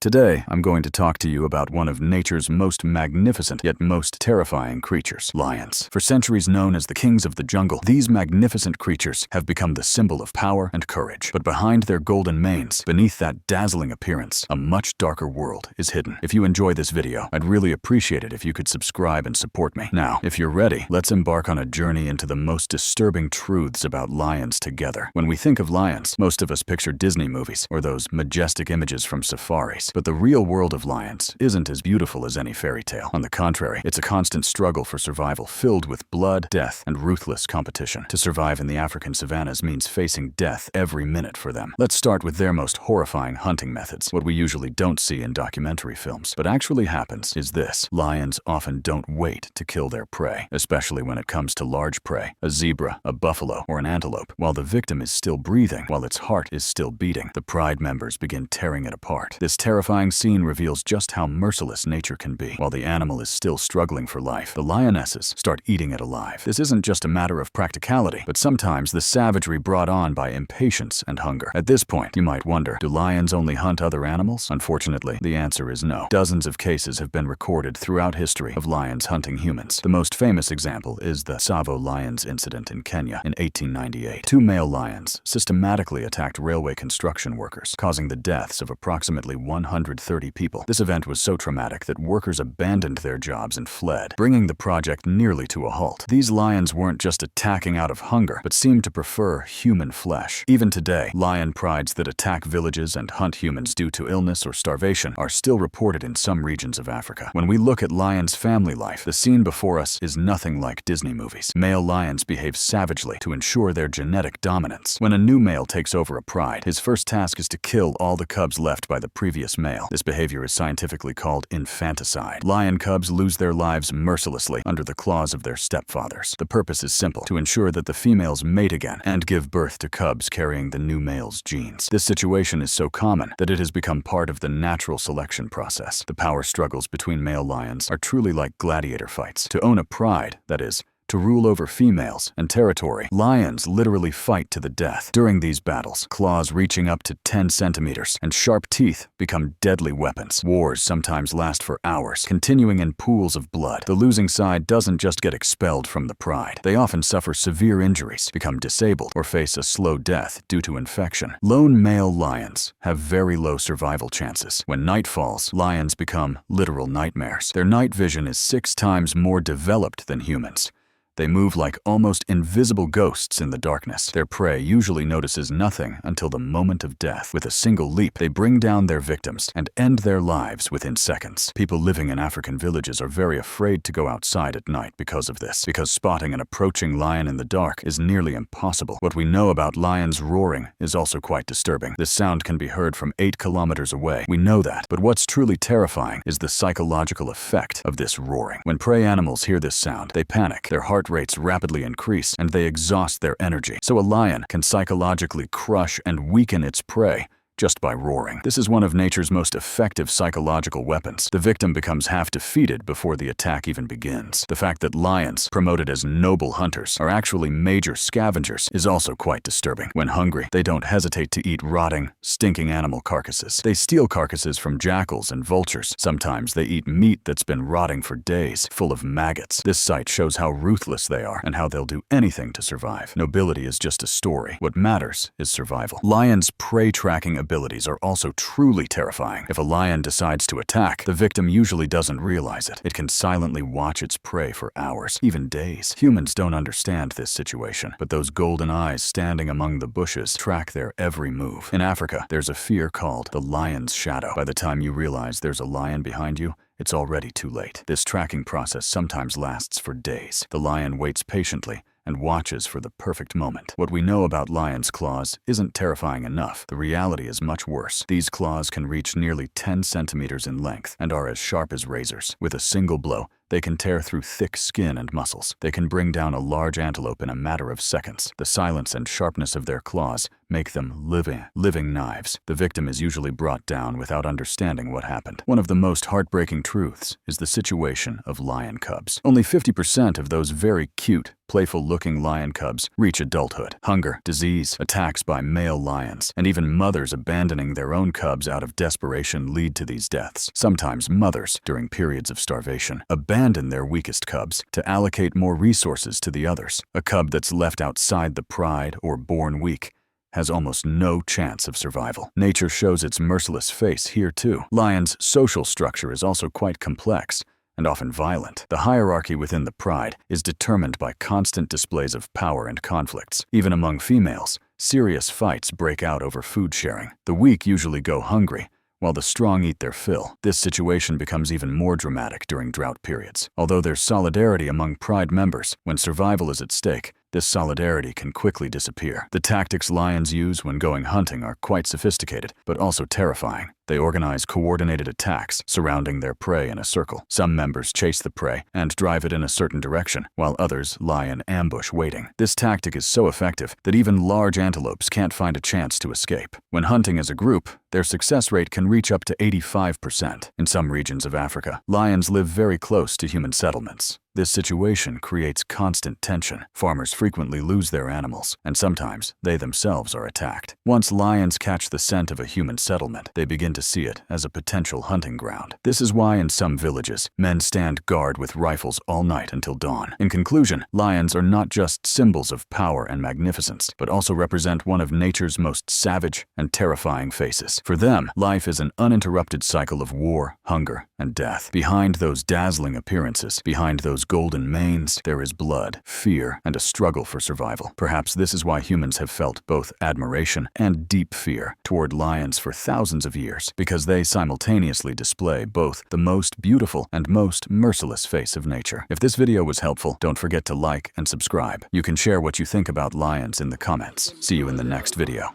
Today, I'm going to talk to you about one of nature's most magnificent yet most terrifying creatures, lions. For centuries known as the kings of the jungle, these magnificent creatures have become the symbol of power and courage. But behind their golden manes, beneath that dazzling appearance, a much darker world is hidden. If you enjoy this video, I'd really appreciate it if you could subscribe and support me. Now, if you're ready, let's embark on a journey into the most disturbing truths about lions together. When we think of lions, most of us picture Disney movies or those majestic images from safaris. But the real world of lions isn't as beautiful as any fairy tale. On the contrary, it's a constant struggle for survival filled with blood, death, and ruthless competition. To survive in the African savannas means facing death every minute for them. Let's start with their most horrifying hunting methods. What we usually don't see in documentary films, but actually happens, is this. Lions often don't wait to kill their prey, especially when it comes to large prey, a zebra, a buffalo, or an antelope. While the victim is still breathing, while its heart is still beating, the pride members begin tearing it apart. This terrifying scene reveals just how merciless nature can be. While the animal is still struggling for life, the lionesses start eating it alive. This isn't just a matter of practicality, but sometimes the savagery brought on by impatience and hunger. At this point, you might wonder, do lions only hunt other animals? Unfortunately, the answer is no. Dozens of cases have been recorded throughout history of lions hunting humans. The most famous example is the Tsavo lions incident in Kenya in 1898. Two male lions systematically attacked railway construction workers, causing the deaths of approximately 130 people. This event was so traumatic that workers abandoned their jobs and fled, bringing the project nearly to a halt. These lions weren't just attacking out of hunger, but seemed to prefer human flesh. Even today, lion prides that attack villages and hunt humans due to illness or starvation are still reported in some regions of Africa. When we look at lions' family life, the scene before us is nothing like Disney movies. Male lions behave savagely to ensure their genetic dominance. When a new male takes over a pride, his first task is to kill all the cubs left by the previous male. This behavior is scientifically called infanticide. Lion cubs lose their lives mercilessly under the claws of their stepfathers. The purpose is simple: to ensure that the females mate again and give birth to cubs carrying the new male's genes. This situation is so common that it has become part of the natural selection process. The power struggles between male lions are truly like gladiator fights. To own a pride, that is, to rule over females and territory, lions literally fight to the death. During these battles, claws reaching up to 10 centimeters and sharp teeth become deadly weapons. Wars sometimes last for hours, continuing in pools of blood. The losing side doesn't just get expelled from the pride. They often suffer severe injuries, become disabled, or face a slow death due to infection. Lone male lions have very low survival chances. When night falls, lions become literal nightmares. Their night vision is 6 times more developed than humans. They move like almost invisible ghosts in the darkness. Their prey usually notices nothing until the moment of death. With a single leap, they bring down their victims and end their lives within seconds. People living in African villages are very afraid to go outside at night because of this, because spotting an approaching lion in the dark is nearly impossible. What we know about lions roaring is also quite disturbing. This sound can be heard from 8 kilometers away. We know that, but what's truly terrifying is the psychological effect of this roaring. When prey animals hear this sound, they panic. Their heart rates rapidly increase, and they exhaust their energy. So a lion can psychologically crush and weaken its prey just by roaring. This is one of nature's most effective psychological weapons. The victim becomes half defeated before the attack even begins. The fact that lions, promoted as noble hunters, are actually major scavengers is also quite disturbing. When hungry, they don't hesitate to eat rotting, stinking animal carcasses. They steal carcasses from jackals and vultures. Sometimes they eat meat that's been rotting for days, full of maggots. This sight shows how ruthless they are and how they'll do anything to survive. Nobility is just a story. What matters is survival. Lions' prey tracking abilities are also truly terrifying. If a lion decides to attack, the victim usually doesn't realize it. It can silently watch its prey for hours, even days. Humans don't understand this situation, but those golden eyes standing among the bushes track their every move. In Africa, there's a fear called the lion's shadow. By the time you realize there's a lion behind you, it's already too late. This tracking process sometimes lasts for days. The lion waits patiently and watches for the perfect moment. What we know about lions' claws isn't terrifying enough. The reality is much worse. These claws can reach nearly 10 centimeters in length and are as sharp as razors. With a single blow, They can tear through thick skin and muscles. They can bring down a large antelope in a matter of seconds. The silence and sharpness of their claws make them living knives. The victim is usually brought down without understanding what happened. One of the most heartbreaking truths is the situation of lion cubs. Only 50% of those very cute, playful-looking lion cubs reach adulthood. Hunger, disease, attacks by male lions, and even mothers abandoning their own cubs out of desperation lead to these deaths. Sometimes mothers, during periods of starvation, abandon their weakest cubs to allocate more resources to the others. A cub that's left outside the pride or born weak has almost no chance of survival. Nature shows its merciless face here too. Lions' social structure is also quite complex and often violent. The hierarchy within the pride is determined by constant displays of power and conflicts. Even among females, serious fights break out over food sharing. The weak usually go hungry, while the strong eat their fill. This situation becomes even more dramatic during drought periods. Although there's solidarity among pride members, when survival is at stake, this solidarity can quickly disappear. The tactics lions use when going hunting are quite sophisticated, but also terrifying. They organize coordinated attacks, surrounding their prey in a circle. Some members chase the prey and drive it in a certain direction, while others lie in ambush waiting. This tactic is so effective that even large antelopes can't find a chance to escape. When hunting as a group, their success rate can reach up to 85%. In some regions of Africa, lions live very close to human settlements. This situation creates constant tension. Farmers frequently lose their animals, and sometimes they themselves are attacked. Once lions catch the scent of a human settlement, they begin to see it as a potential hunting ground. This is why in some villages, men stand guard with rifles all night until dawn. In conclusion, lions are not just symbols of power and magnificence, but also represent one of nature's most savage and terrifying faces. For them, life is an uninterrupted cycle of war, hunger, and death. Behind those dazzling appearances, behind those golden manes, there is blood, fear, and a struggle for survival. Perhaps this is why humans have felt both admiration and deep fear toward lions for thousands of years, because they simultaneously display both the most beautiful and most merciless face of nature. If this video was helpful, don't forget to like and subscribe. You can share what you think about lions in the comments. See you in the next video.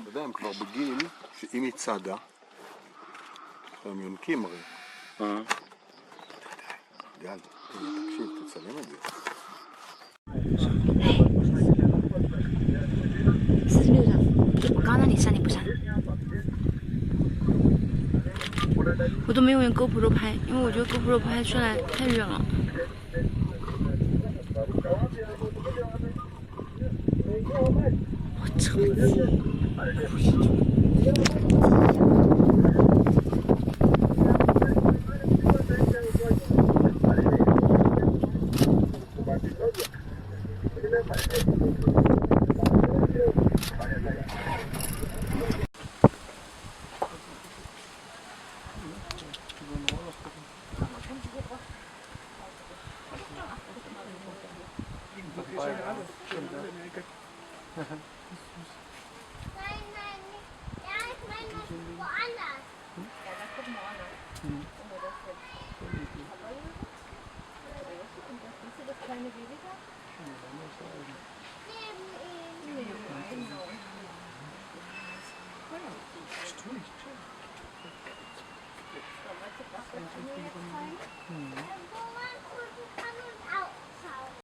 אתה יודע, הם כבר בגיל שאם היא צדה, הם יונקים הרי. יאללה, תקשיב, תצלם את זה. 46张，我刚刚让你删，你不删，我都没有用 GoPro 拍，因为我觉得 GoPro 拍出来太远了。我超级。Hm.